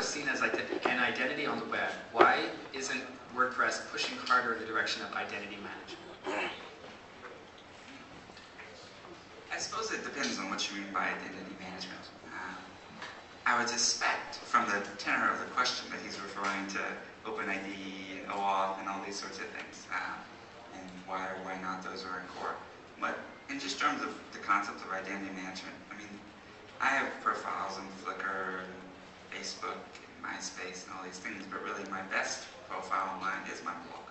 seen as an identity on the web, why isn't WordPress pushing harder in the direction of identity management? I suppose it depends on what you mean by identity management. I would suspect from the tenor of the question that he's referring to OpenID and OAuth and all these sorts of things, and why or why not those are in core. But in just terms of the concept of identity management, I mean, I have profiles on Flickr and Facebook and MySpace and all these things, but really my best profile online is my blog.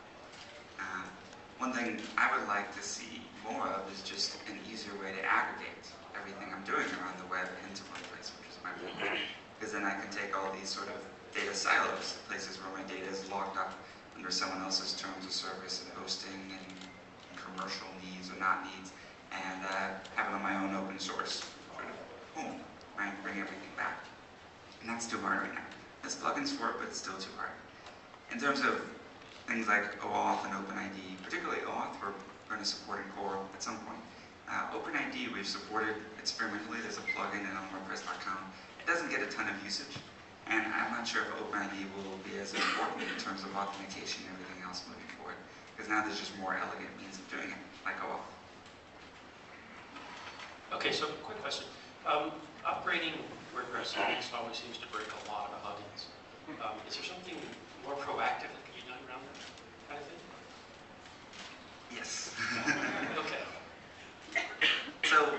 One thing I would like to see more of is just an easier way to aggregate everything I'm doing around the web into one place, which is my blog. Because then I can take all these sort of data silos, places where my data is locked up under someone else's terms of service and hosting and commercial needs or not needs, and have it on my own open source sort of home, right? Bring everything back. And that's too hard right now. There's plugins for it, but it's still too hard. In terms of things like OAuth and OpenID, particularly OAuth, we're going to support in core at some point. OpenID we've supported experimentally. There's a plugin in on WordPress.com. It doesn't get a ton of usage, and I'm not sure if OpenID will be as important in terms of authentication and everything else moving forward, because now there's just more elegant means of doing it, like OAuth. Okay, so quick question. Upgrading WordPress always seems to break a lot of plugins. Is there something more proactive that can be done around that kind of thing? Yes. Okay. So,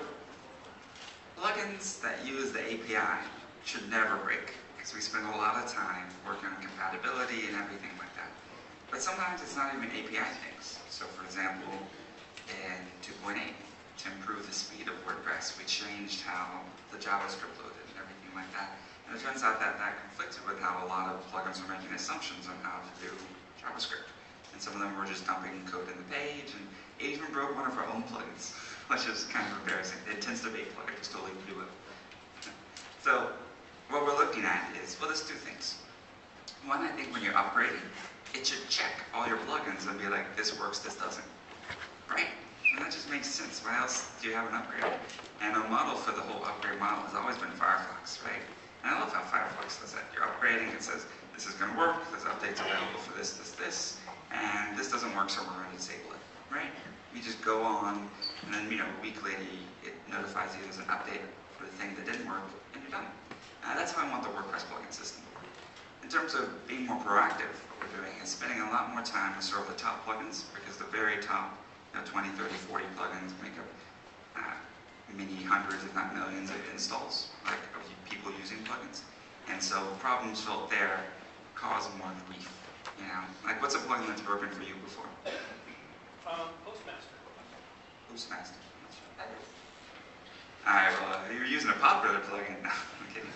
plugins that use the API should never break, because we spend a lot of time working on compatibility and everything like that. But sometimes it's not even API things. So for example, in 2.8, to improve the speed of WordPress, we changed how the JavaScript loaded and everything like that. And it turns out that that conflicted with how a lot of plugins were making assumptions on how to do JavaScript. And some of them were just dumping code in the page, and it even broke one of our own plugins, which is kind of embarrassing. The Intents to Bake plugin just totally blew up. So what we're looking at is, well, there's two things. One, I think when you're upgrading, it should check all your plugins and be like, this works, this doesn't. Right? And that just makes sense. Why else do you have an upgrade? And a model for the whole upgrade model has always been Firefox, right? And I love how Firefox does that. You're upgrading, it says, this is going to work, there's updates available for this, and this doesn't work, so we're going to disable it, right? You just go on, and then, a week later, it notifies you there's an update for the thing that didn't work, and you're done. That's how I want the WordPress plugin system to work. In terms of being more proactive, what we're doing is spending a lot more time to serve the top plugins, because the very top 20, 30, 40 plugins make up many hundreds, if not millions, of installs, like of people using plugins. And so problems felt there cause more grief. Like what's a plugin that's broken for you before? Postmaster. Postmaster. Alright, well, you're using a popular plugin. No, I'm kidding.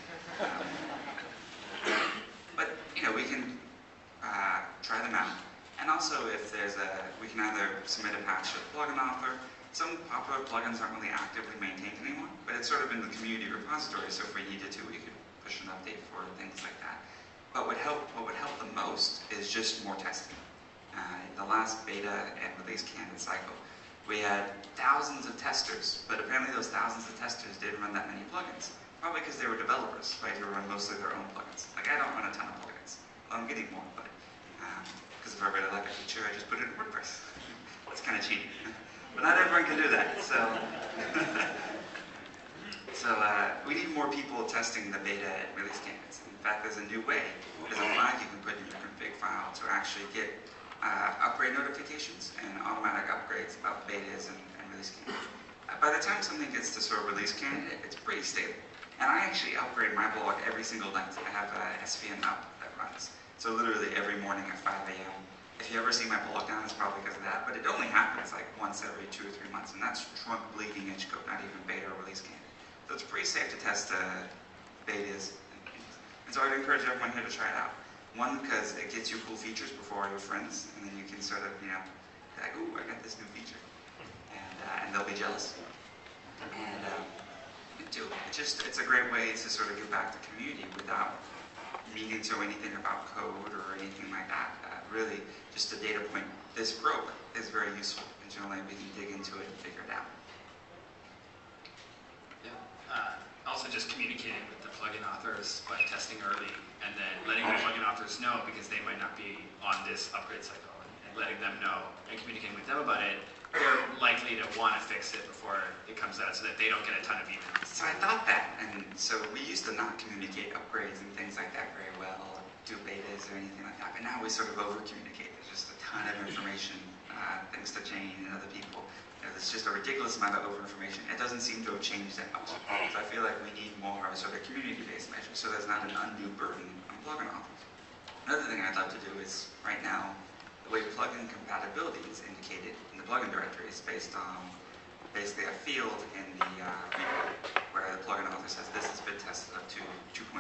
But, we can try them out. And also, if there's we can either submit a patch to the plugin author. Some popular plugins aren't really actively maintained anymore, but it's sort of in the community repository, so if we needed to, we could push an update for things like that. But what would help the most is just more testing. In the last beta and release candidate cycle, we had thousands of testers, but apparently those thousands of testers didn't run that many plugins. Probably because they were developers, right, who run mostly their own plugins. Like, I don't run a ton of plugins. Well, I'm getting more, but because if I really like a feature, I just put it in WordPress. That's kind of cheating. But not everyone can do that, so we need more people testing the beta and release candidates. In fact, there's a new way. There's a flag you can put in your config file to actually get upgrade notifications and automatic upgrades about betas and release candidates. By the time something gets to sort of release candidate, it's pretty stable. And I actually upgrade my blog every single night. I have a SVN up that runs. So literally every morning at 5 a.m. If you ever see my blog down, it's probably because of that, but it only happens like once every 2 or 3 months, and that's trunk bleeding edge code, not even beta or release candidate. So it's pretty safe to test betas and things. And so I'd encourage everyone here to try it out. One, because it gets you cool features before all your friends, and then you can sort of, be like, ooh, I got this new feature. And they'll be jealous. And two, it's a great way to sort of get back to community without needing to know anything about code or anything like that. Really, just a data point, this broke, is very useful. And generally, we can dig into it and figure it out. Yeah. Also, just communicating with the plugin authors by testing early, and then authors know, because they might not be on this upgrade cycle, and letting them know and communicating with them about it, they're likely to want to fix it before it comes out so that they don't get a ton of emails. So I thought that, and so we used to not communicate upgrades and things like that very well, or do betas or anything like that, but now we sort of over-communicate. There's just a ton of information, thanks to Jane and other people. There's just a ridiculous amount of over-information. It doesn't seem to have changed that much. So I feel like we need more of a sort of community-based measure, so there's not an undue burden on plugin authors. Another thing I'd love to do is, right now, the way plugin compatibility is indicated in the plugin directory is based on basically a field in the repo where the plugin author says this has been tested up to 2.5.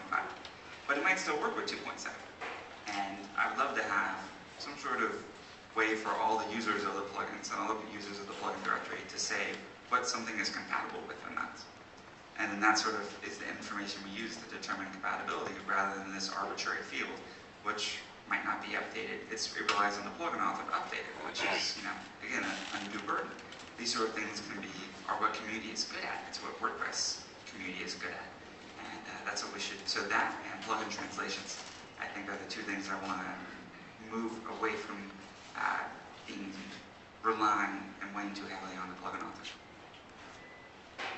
But it might still work with 2.7. And I would love to have some sort of way for all the users of the plugins and all the users of the plugin directory to say what something is compatible with or not. And then that sort of is the information we use to determine compatibility rather than this arbitrary field, which might not be updated. It relies on the plugin author to update it, which is, again, an undue burden. These sort of things are what community is good at. It's what WordPress community is good at. And that's what we should, so that and plugin translations, I think are the two things I want to move away from relying and weighing too heavily on the plugin author.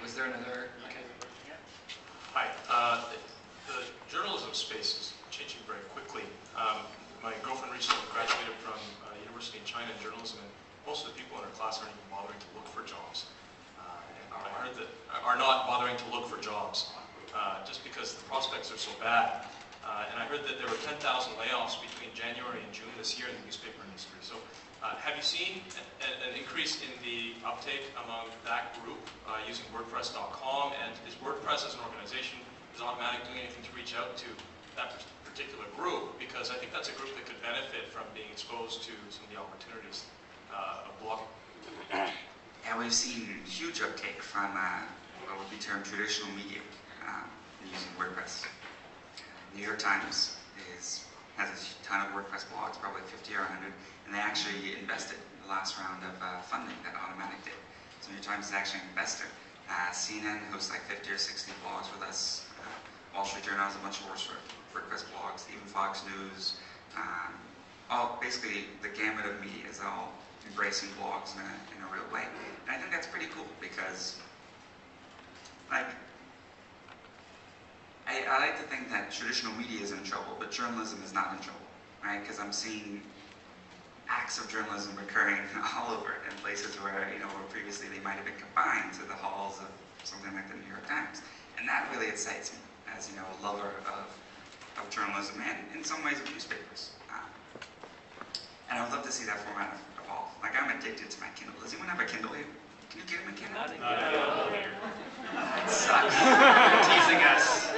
Was there another? Okay. Hi. The journalism space is changing very quickly. My girlfriend recently graduated from a university in China in journalism, and most of the people in her class aren't even bothering to look for jobs. And I heard that are not bothering to look for jobs just because the prospects are so bad. And I heard that there were 10,000 layoffs between January and June this year in the newspaper industry. So have you seen an increase in the uptake among that group using WordPress.com? And is WordPress as an organization, is Automatic doing anything to reach out to that particular group? Because I think that's a group that could benefit from being exposed to some of the opportunities of blogging. And we've seen huge uptake from what would be termed traditional media using WordPress. New York Times has a ton of WordPress blogs, probably 50 or 100, and they actually invested in the last round of funding that Automatic did. So New York Times is actually an investor. CNN hosts like 50 or 60 blogs with us. Wall Street Journal has a bunch of WordPress blogs, even Fox News. Basically, the gamut of media is all embracing blogs in a real way. And I think that's pretty cool because, like, I like to think that traditional media is in trouble, but journalism is not in trouble, right? Because I'm seeing acts of journalism recurring all over in places where, where previously they might have been confined to the halls of something like the New York Times. And that really excites me as, a lover of journalism and in some ways of newspapers. And I would love to see that format evolve. Like, I'm addicted to my Kindle. Does anyone have a Kindle here? Can you get him a Kindle? It sucks. Teasing us.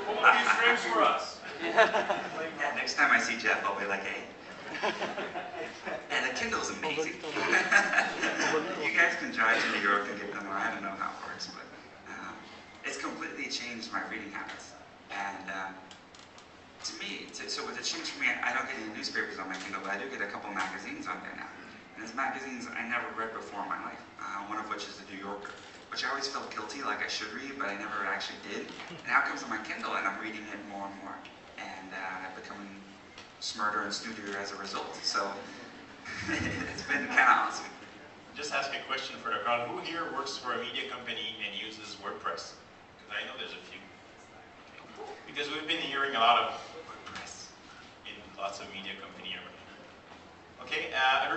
Well, these frames for us. Yeah, next time I see Jeff, I'll be like, hey. And the Kindle's amazing. You guys can drive to New York and get them, or I don't know how it works, but it's completely changed my reading habits. And to me, so with the change for me, I don't get any newspapers on my Kindle, but I do get a couple magazines on there now. And it's magazines I never read before in my life, one of which is the New Yorker, which I always felt guilty, like I should read, but I never actually did. And now it comes on my Kindle, and I'm reading it more and more. And I've become smarter and stupider as a result. So it's been kind of awesome. Just ask a question for the crowd. Who here works for a media company and uses WordPress? Because I know there's a few. Because we've been hearing a lot of WordPress in lots of media company. Okay, I